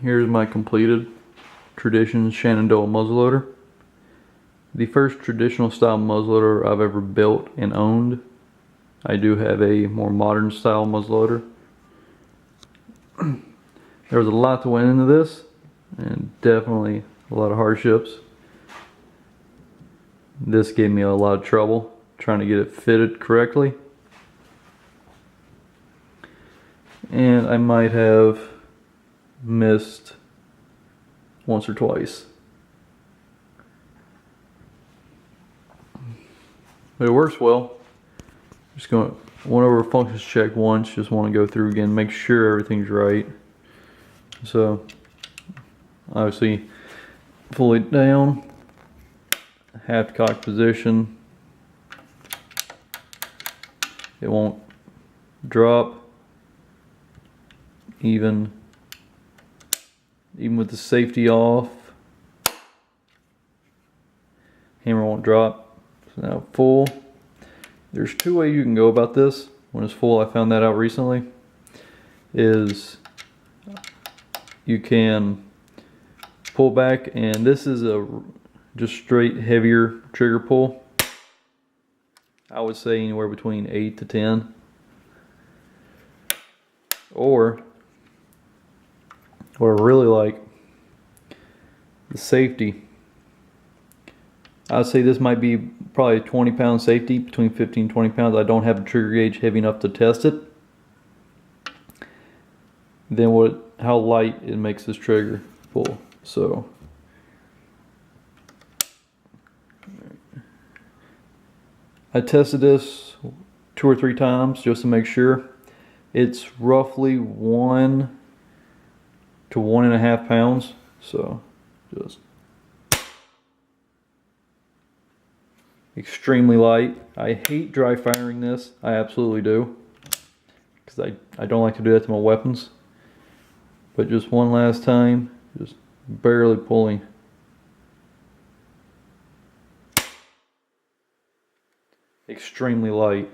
Here's my completed Traditions Shenandoah muzzleloader. The first traditional style muzzleloader I've ever built and owned. I do have a more modern style muzzleloader. There was a lot that went into this, and definitely a lot of hardships. This gave me a lot of trouble trying to get it fitted correctly. And I might have missed once or twice. But it works well. Just going, went over functions check once, just want to go through again, make sure everything's right. So, obviously, pull it down, half cock position. It won't drop even with the safety off. Hammer won't drop. So now full. There's two ways you can go about this when it's full. I found that out recently. Is you can pull back, and this is a just straight heavier trigger pull. I would say anywhere between 8 to 10. Or what I really like, the safety. I would say this might be probably a 20-pound safety, between 15 and 20 pounds. I don't have a trigger gauge heavy enough to test it. Then how light it makes this trigger pull. So I tested this 2 or 3 times just to make sure. It's roughly 1 to 1.5 pounds. So just extremely light. I hate dry firing this. I absolutely do, because I don't like to do that to my weapons. But just one last time, just barely pulling. Extremely light.